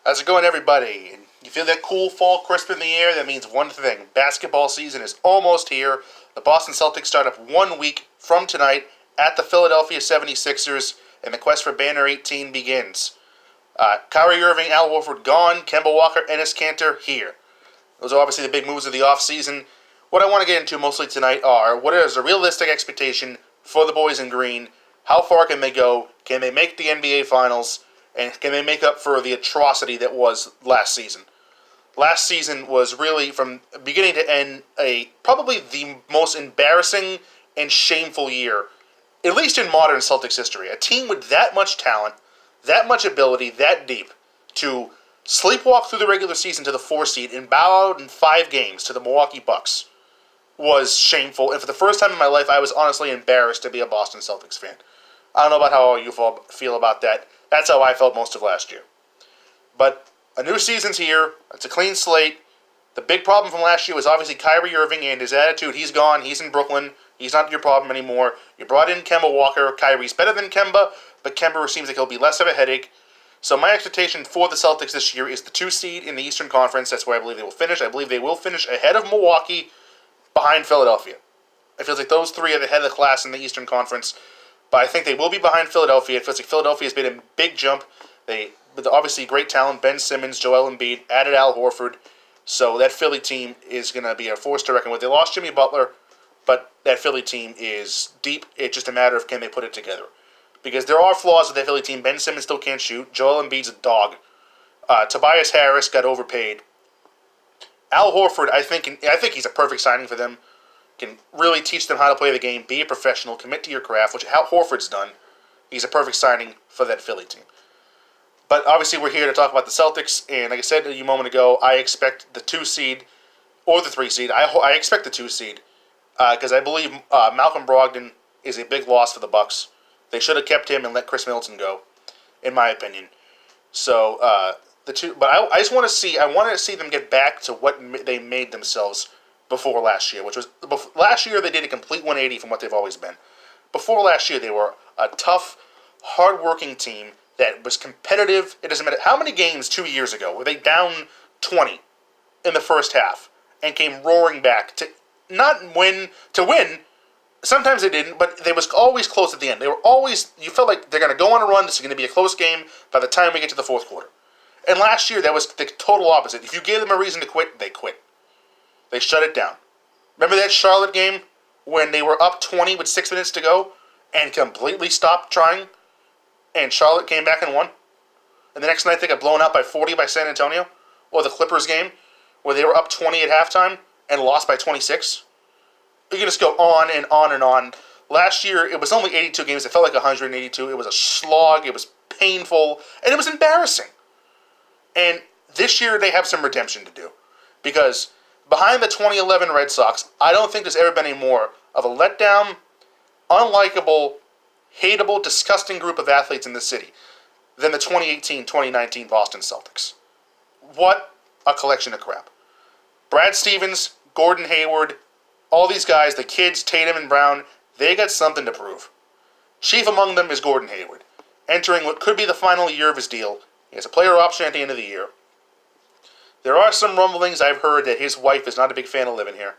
How's it going, everybody? You feel that cool fall crisp in the air? That means one thing. Basketball season is almost here. The Boston Celtics start up 1 week from tonight at the Philadelphia 76ers, and the quest for Banner 18 begins. Kyrie Irving, Al Horford gone, Kemba Walker, Enes Kanter here. Those are obviously the big moves of the offseason. What I want to get into mostly tonight are, what is a realistic expectation for the boys in green? How far can they go? Can they make the NBA Finals? And can they make up for the atrocity that was last season? Last season was really, from beginning to end, probably the most embarrassing and shameful year, at least in modern Celtics history. A team with that much talent, that much ability, that deep, to sleepwalk through the regular season to the 4 seed and bow out in 5 games to the Milwaukee Bucks was shameful. And for the first time in my life, I was honestly embarrassed to be a Boston Celtics fan. I don't know about how you feel about that. That's how I felt most of last year. But a new season's here. It's a clean slate. The big problem from last year was obviously Kyrie Irving and his attitude. He's gone. He's in Brooklyn. He's not your problem anymore. You brought in Kemba Walker. Kyrie's better than Kemba, but Kemba seems like he'll be less of a headache. So my expectation for the Celtics this year is the 2 seed in the Eastern Conference. That's where I believe they will finish. I believe they will finish ahead of Milwaukee, behind Philadelphia. It feels like those three are the head of the class in the Eastern Conference. But I think they will be behind Philadelphia. It feels like Philadelphia has made a big jump. With obviously great talent, Ben Simmons, Joel Embiid, added Al Horford. So that Philly team is going to be a force to reckon with. They lost Jimmy Butler, but that Philly team is deep. It's just a matter of can they put it together. Because there are flaws with that Philly team. Ben Simmons still can't shoot. Joel Embiid's a dog. Tobias Harris got overpaid. Al Horford, I think he's a perfect signing for them. Can really teach them how to play the game, be a professional, commit to your craft, which Al Horford's done. He's a perfect signing for that Philly team. But obviously we're here to talk about the Celtics, and like I said a moment ago, I expect the 2 seed or the 3 seed. I expect the 2 seed because I believe Malcolm Brogdon is a big loss for the Bucks. They should have kept him and let Chris Middleton go, in my opinion. So the two, but I just want to see. I want to see them get back to what they made themselves before last year, which was last year they did a complete 180 from what they've always been. Before last year, they were a tough, hard-working team that was competitive. It doesn't matter how many games 2 years ago were they down 20 in the first half and came roaring back to not win, to win. Sometimes they didn't, but they was always close at the end. They were always, you felt like they're going to go on a run. This is going to be a close game by the time we get to the fourth quarter. And last year, that was the total opposite. If you gave them a reason to quit, they quit. They shut it down. Remember that Charlotte game when they were up 20 with 6 minutes to go and completely stopped trying? And Charlotte came back and won? And the next night they got blown out by 40 by San Antonio? Or the Clippers game where they were up 20 at halftime and lost by 26? You can just go on and on and on. Last year, it was only 82 games. It felt like 182. It was a slog. It was painful. And it was embarrassing. And this year, they have some redemption to do. Because behind the 2011 Red Sox, I don't think there's ever been any more of a letdown, unlikable, hateable, disgusting group of athletes in the city than the 2018-2019 Boston Celtics. What a collection of crap. Brad Stevens, Gordon Hayward, all these guys, the kids, Tatum and Brown, they got something to prove. Chief among them is Gordon Hayward, entering what could be the final year of his deal. He has a player option at the end of the year. There are some rumblings I've heard that his wife is not a big fan of living here.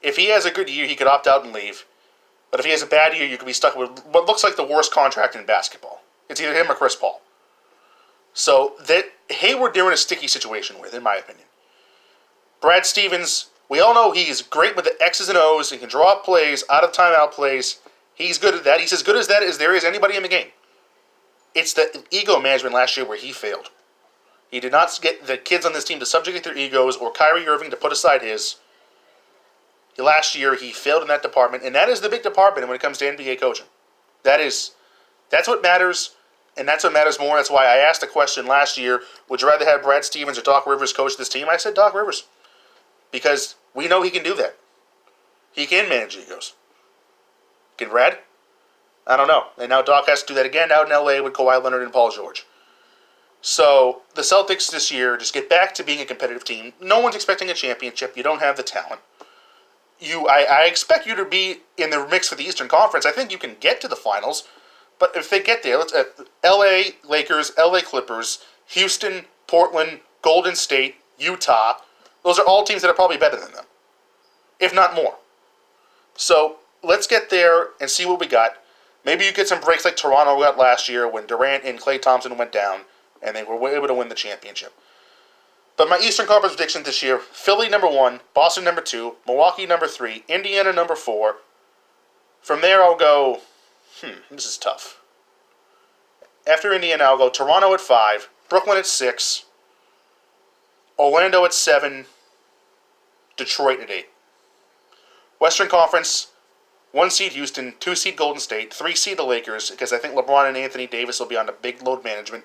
If he has a good year, he could opt out and leave. But if he has a bad year, you could be stuck with what looks like the worst contract in basketball. It's either him or Chris Paul. So that Hayward they're in a sticky situation with, in my opinion. Brad Stevens, we all know he's great with the X's and O's and can draw up plays, out of timeout plays. He's good at that. He's as good as that as there is anybody in the game. It's the ego management last year where he failed. He did not get the kids on this team to subjugate their egos or Kyrie Irving to put aside his. Last year, he failed in that department, and that is the big department when it comes to NBA coaching. That's what matters, and that's what matters more. That's why I asked the question last year, would you rather have Brad Stevens or Doc Rivers coach this team? I said Doc Rivers, because we know he can do that. He can manage egos. Can Brad? I don't know. And now Doc has to do that again out in L.A. with Kawhi Leonard and Paul George. So the Celtics this year just get back to being a competitive team. No one's expecting a championship. You don't have the talent. I expect you to be in the mix for the Eastern Conference. I think you can get to the finals. But if they get there, let's L.A. Lakers, L.A. Clippers, Houston, Portland, Golden State, Utah. Those are all teams that are probably better than them, if not more. So let's get there and see what we got. Maybe you get some breaks like Toronto got last year when Durant and Klay Thompson went down and they were able to win the championship. But my Eastern Conference prediction this year, Philly number 1, Boston number 2, Milwaukee number 3, Indiana number 4. From there I'll go, this is tough. After Indiana I'll go Toronto at 5, Brooklyn at 6, Orlando at 7, Detroit at 8. Western Conference, 1 seed Houston, 2 seed Golden State, 3 seed the Lakers, because I think LeBron and Anthony Davis will be on the big load management.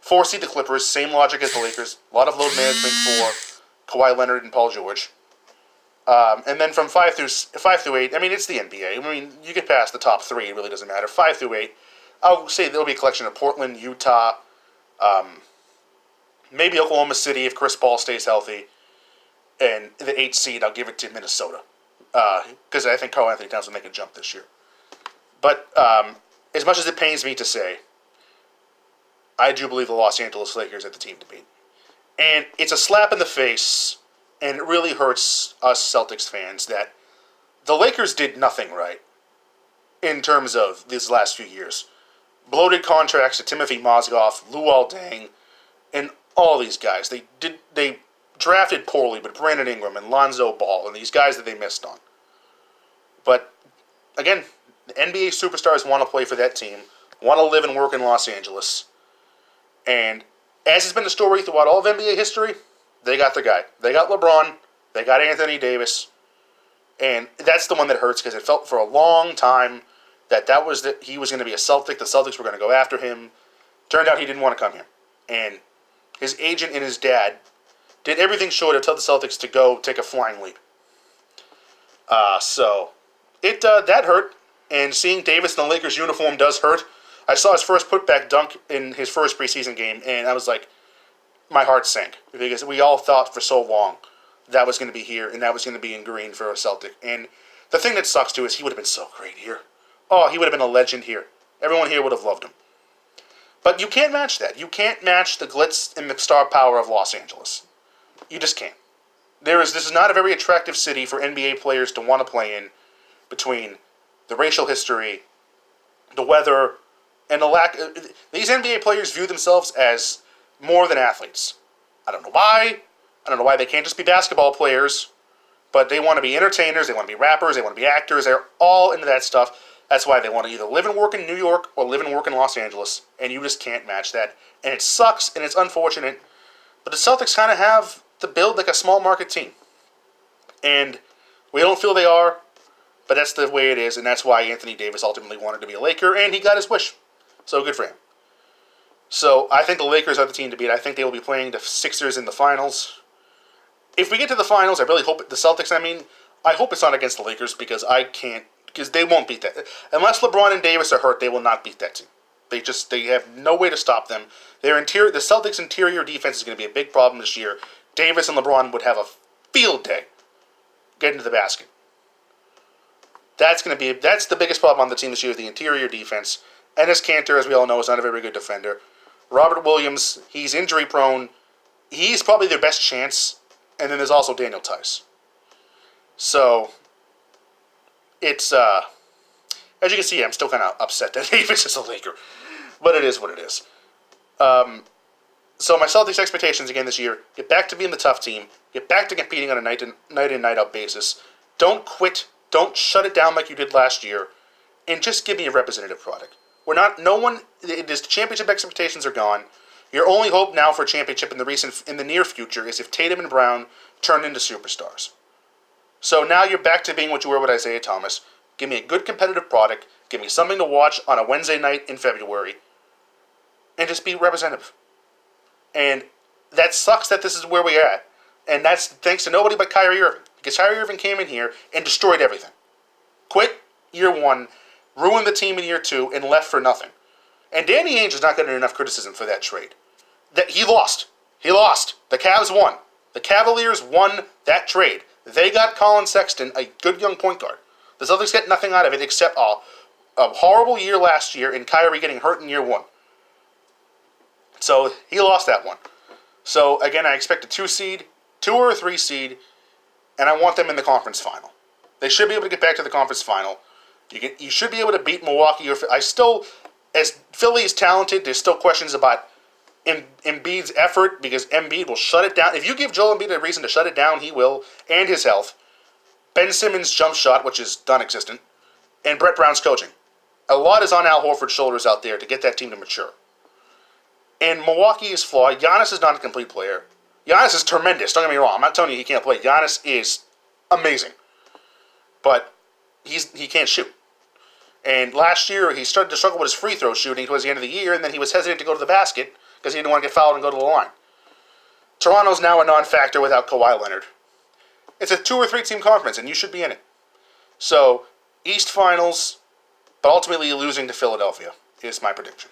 4 seed the Clippers, same logic as the Lakers. A lot of load management for Kawhi Leonard and Paul George. And then from 5 through 8, I mean, it's the NBA. I mean, you get past the top 3, it really doesn't matter. 5 through 8, I'll say there'll be a collection of Portland, Utah, maybe Oklahoma City if Chris Paul stays healthy. And the 8th seed, I'll give it to Minnesota. Because I think Karl Anthony Towns will make a jump this year. But as much as it pains me to say, I do believe the Los Angeles Lakers are the team to beat. And it's a slap in the face, and it really hurts us Celtics fans that the Lakers did nothing right in terms of these last few years. Bloated contracts to Timothy Mozgov, Luol Deng, and all these guys. They drafted poorly, but Brandon Ingram and Lonzo Ball and these guys that they missed on. But, again, the NBA superstars want to play for that team, want to live and work in Los Angeles. And as has been the story throughout all of NBA history, they got their guy. They got LeBron. They got Anthony Davis. And that's the one that hurts because it felt for a long time that he was going to be a Celtic. The Celtics were going to go after him. Turned out he didn't want to come here. And his agent and his dad did everything short of tell the Celtics to go take a flying leap. So that hurt. And seeing Davis in the Lakers uniform does hurt. I saw his first putback dunk in his first preseason game, and I was like, my heart sank. Because we all thought for so long that was going to be here, and that was going to be in green for a Celtic. And the thing that sucks, too, is he would have been so great here. Oh, he would have been a legend here. Everyone here would have loved him. But you can't match that. You can't match the glitz and the star power of Los Angeles. You just can't. This is not a very attractive city for NBA players to want to play in, between the racial history, the weather, and the lack of... These NBA players view themselves as more than athletes. I don't know why. I don't know why they can't just be basketball players, but they want to be entertainers, they want to be rappers, they want to be actors, they're all into that stuff. That's why they want to either live and work in New York or live and work in Los Angeles, and you just can't match that. And it sucks, and it's unfortunate, but the Celtics kind of have to build like a small market team. And we don't feel they are, but that's the way it is, and that's why Anthony Davis ultimately wanted to be a Laker, and he got his wish. So good for him. So I think the Lakers are the team to beat. I think they will be playing the Sixers in the finals. If we get to the finals, I really hope the Celtics, I hope it's not against the Lakers because they won't beat that. Unless LeBron and Davis are hurt, they will not beat that team. They have no way to stop them. The Celtics' interior defense is going to be a big problem this year. Davis and LeBron would have a field day getting to the basket. That's the biggest problem on the team this year, the interior defense. Enes Kanter, as we all know, is not a very good defender. Robert Williams, he's injury prone. He's probably their best chance. And then there's also Daniel Tice. So, it's, as you can see, I'm still kind of upset that Davis is a Laker. But it is what it is. So my Celtics expectations again this year, get back to being the tough team. Get back to competing on a night in, night out basis. Don't quit. Don't shut it down like you did last year. And just give me a representative product. The championship expectations are gone. Your only hope now for a championship in the near future is if Tatum and Brown turn into superstars. So now you're back to being what you were with Isaiah Thomas. Give me a good competitive product. Give me something to watch on a Wednesday night in February. And just be representative. And that sucks that this is where we're at. And that's thanks to nobody but Kyrie Irving. Because Kyrie Irving came in here and destroyed everything. Quit year one, ruined the team in year two, and left for nothing. And Danny Ainge is not getting enough criticism for that trade. He lost. He lost. The Cavs won. The Cavaliers won that trade. They got Colin Sexton, a good young point guard. The Celtics get nothing out of it except a horrible year last year and Kyrie getting hurt in year one. So he lost that one. So, again, I expect a 2 seed, 2 or a 3 seed, and I want them in the conference final. They should be able to get back to the conference final. You should be able to beat Milwaukee. As Philly is talented, there's still questions about Embiid's effort because Embiid will shut it down. If you give Joel Embiid a reason to shut it down, he will, and his health. Ben Simmons' jump shot, which is non-existent, and Brett Brown's coaching. A lot is on Al Horford's shoulders out there to get that team to mature. And Milwaukee is flawed. Giannis is not a complete player. Giannis is tremendous. Don't get me wrong. I'm not telling you he can't play. Giannis is amazing. But he can't shoot. And last year, he started to struggle with his free throw shooting towards the end of the year, and then he was hesitant to go to the basket because he didn't want to get fouled and go to the line. Toronto's now a non-factor without Kawhi Leonard. It's a 2 or 3 team conference, and you should be in it. So, East Finals, but ultimately losing to Philadelphia is my prediction.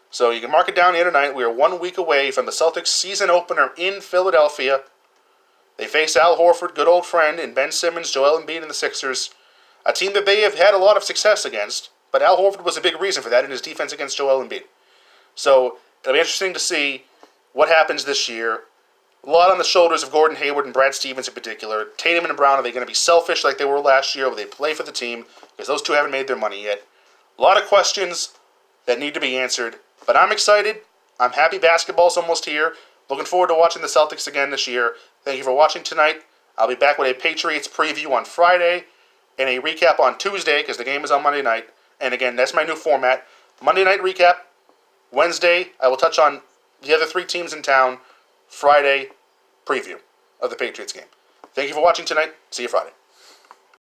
So you can mark it down here tonight. We are 1 week away from the Celtics season opener in Philadelphia. They face Al Horford, good old friend, and Ben Simmons, Joel Embiid, and the Sixers. A team that they have had a lot of success against, but Al Horford was a big reason for that in his defense against Joel Embiid. So it'll be interesting to see what happens this year. A lot on the shoulders of Gordon Hayward and Brad Stevens in particular. Tatum and Brown, are they going to be selfish like they were last year? Will they play for the team? Because those two haven't made their money yet. A lot of questions that need to be answered. But I'm excited. I'm happy basketball's almost here. Looking forward to watching the Celtics again this year. Thank you for watching tonight. I'll be back with a Patriots preview on Friday and a recap on Tuesday because the game is on Monday night. And again, that's my new format. Monday night recap. Wednesday, I will touch on the other 3 teams in town. Friday, preview of the Patriots game. Thank you for watching tonight. See you Friday.